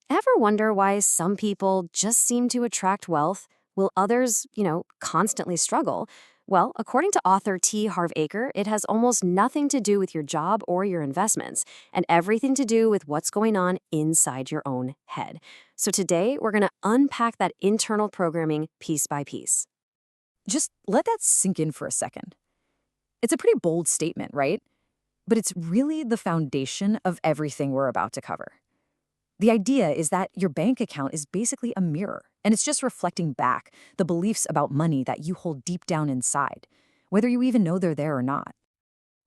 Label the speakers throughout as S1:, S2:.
S1: Ever wonder why some people just seem to attract wealth while others, constantly struggle? Well, according to author Harv Eker, it has almost nothing to do with your job or your investments, and everything to do with what's going on inside your own head. So today, we're going to unpack that internal programming piece by piece.
S2: Just let that sink in for a second. It's a pretty bold statement, right? But it's really the foundation of everything we're about to cover. The idea is that your bank account is basically a mirror, and it's just reflecting back the beliefs about money that you hold deep down inside, whether you even know they're there or not.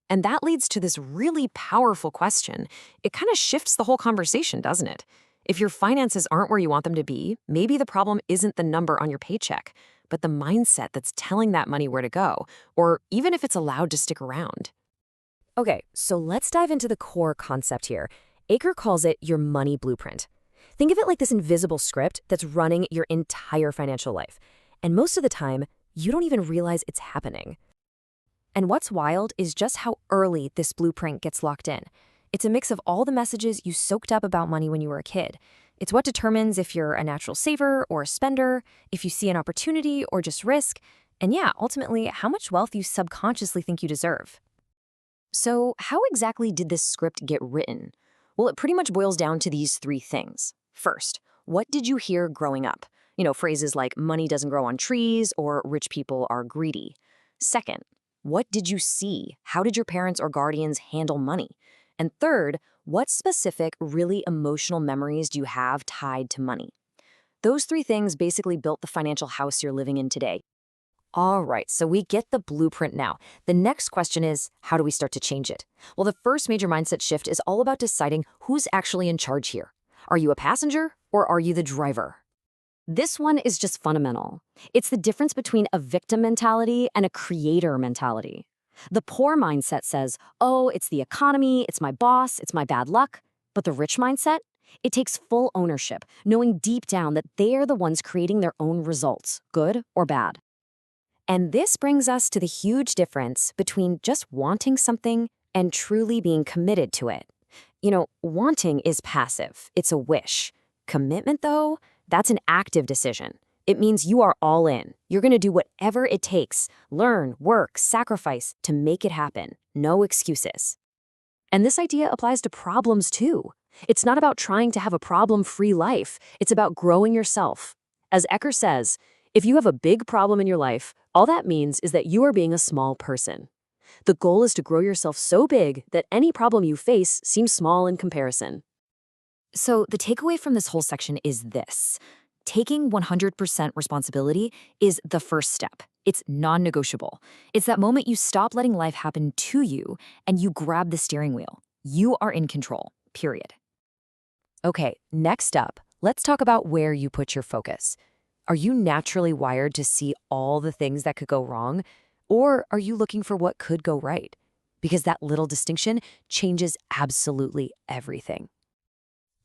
S1: And that leads to this really powerful question. It kind of shifts the whole conversation, doesn't it? If your finances aren't where you want them to be, maybe the problem isn't the number on your paycheck, but the mindset that's telling that money where to go, or even if it's allowed to stick around. Okay, so let's dive into the core concept here. Aker calls it your money blueprint. Think of it like this invisible script that's running your entire financial life. And most of the time, you don't even realize it's happening. And what's wild is just how early this blueprint gets locked in. It's a mix of all the messages you soaked up about money when you were a kid. It's what determines if you're a natural saver or a spender, if you see an opportunity or just risk, and yeah, ultimately, how much wealth you subconsciously think you deserve. So how exactly did this script get written? Well, it pretty much boils down to these three things. First, what did you hear growing up? Phrases like money doesn't grow on trees or rich people are greedy. Second, what did you see? How did your parents or guardians handle money? And third, what specific, really emotional memories do you have tied to money? Those three things basically built the financial house you're living in today. All right, so we get the blueprint now. The next question is, how do we start to change it? Well, the first major mindset shift is all about deciding who's actually in charge here. Are you a passenger or are you the driver? This one is just fundamental. It's the difference between a victim mentality and a creator mentality. The poor mindset says, oh, it's the economy, it's my boss, it's my bad luck. But the rich mindset? It takes full ownership, knowing deep down that they are the ones creating their own results, good or bad. And this brings us to the huge difference between just wanting something and truly being committed to it. Wanting is passive. It's a wish. Commitment, though, that's an active decision. It means you are all in. You're going to do whatever it takes, learn, work, sacrifice to make it happen. No excuses. And this idea applies to problems, too. It's not about trying to have a problem-free life. It's about growing yourself. As Eker says, if you have a big problem in your life, all that means is that you are being a small person. The goal is to grow yourself so big that any problem you face seems small in comparison. So the takeaway from this whole section is this. Taking 100% responsibility is the first step. It's non-negotiable. It's that moment you stop letting life happen to you and you grab the steering wheel. You are in control, period. Okay, next up, let's talk about where you put your focus. Are you naturally wired to see all the things that could go wrong? Or are you looking for what could go right? Because that little distinction changes absolutely everything.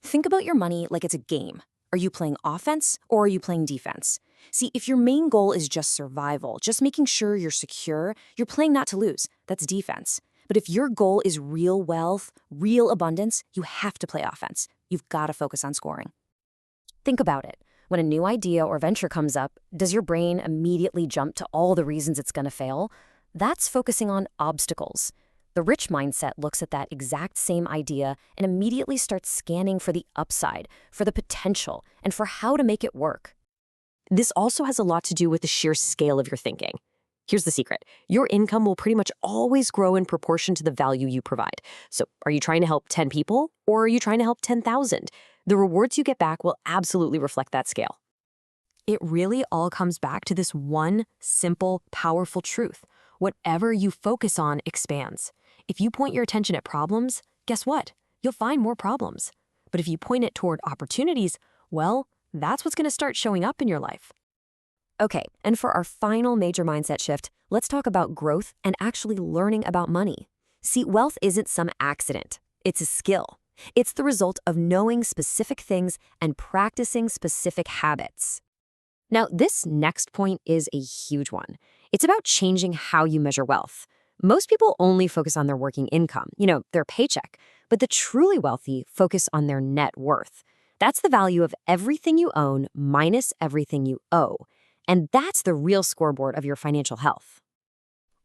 S1: Think about your money like it's a game. Are you playing offense or are you playing defense? See, if your main goal is just survival, just making sure you're secure, you're playing not to lose. That's defense. But if your goal is real wealth, real abundance, you have to play offense. You've got to focus on scoring. Think about it. When a new idea or venture comes up, does your brain immediately jump to all the reasons it's going to fail? That's focusing on obstacles. The rich mindset looks at that exact same idea and immediately starts scanning for the upside, for the potential, and for how to make it work. This also has a lot to do with the sheer scale of your thinking. Here's the secret. Your income will pretty much always grow in proportion to the value you provide. So are you trying to help 10 people or are you trying to help 10,000? The rewards you get back will absolutely reflect that scale. It really all comes back to this one simple, powerful truth. Whatever you focus on expands. If you point your attention at problems, guess what? You'll find more problems. But if you point it toward opportunities, well, that's what's going to start showing up in your life. Okay, and for our final major mindset shift, let's talk about growth and actually learning about money. See, wealth isn't some accident. It's a skill. It's the result of knowing specific things and practicing specific habits. Now, this next point is a huge one. It's about changing how you measure wealth. Most people only focus on their working income, their paycheck, but the truly wealthy focus on their net worth. That's the value of everything you own minus everything you owe. And that's the real scoreboard of your financial health.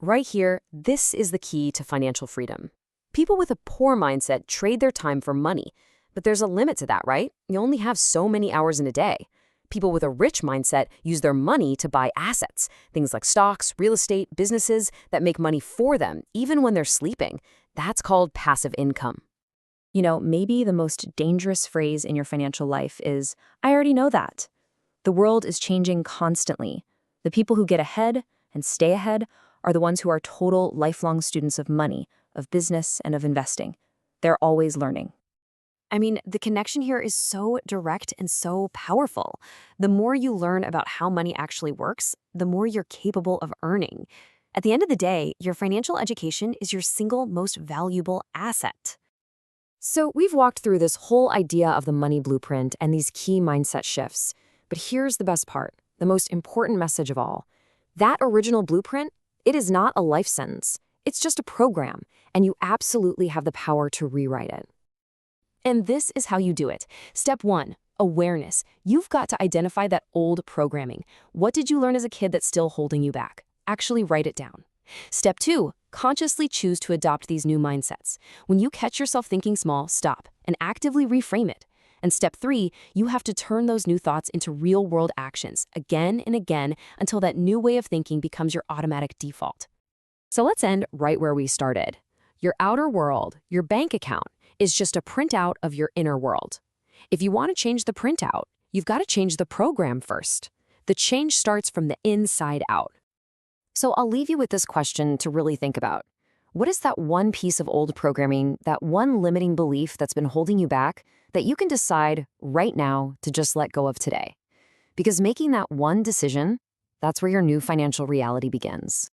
S1: Right here, this is the key to financial freedom. People with a poor mindset trade their time for money, but there's a limit to that, right? You only have so many hours in a day. People with a rich mindset use their money to buy assets, things like stocks, real estate, businesses that make money for them, even when they're sleeping. That's called passive income.
S2: You know, maybe the most dangerous phrase in your financial life is, I already know that. The world is changing constantly. The people who get ahead and stay ahead are the ones who are total lifelong students of money, of business, and of investing. They're always learning.
S1: I mean, the connection here is so direct and so powerful. The more you learn about how money actually works, the more you're capable of earning. At the end of the day, your financial education is your single most valuable asset. So we've walked through this whole idea of the money blueprint and these key mindset shifts. But here's the best part, the most important message of all. That original blueprint, it is not a life sentence. It's just a program, and you absolutely have the power to rewrite it. And this is how you do it. Step 1, awareness. You've got to identify that old programming. What did you learn as a kid that's still holding you back? Actually write it down. Step 2, consciously choose to adopt these new mindsets. When you catch yourself thinking small, stop and actively reframe it. And step 3, you have to turn those new thoughts into real-world actions again and again until that new way of thinking becomes your automatic default. So let's end right where we started. Your outer world, your bank account, is just a printout of your inner world. If you want to change the printout, you've got to change the program first. The change starts from the inside out. So I'll leave you with this question to really think about. What is that one piece of old programming, that one limiting belief that's been holding you back that you can decide right now to just let go of today? Because making that one decision, that's where your new financial reality begins.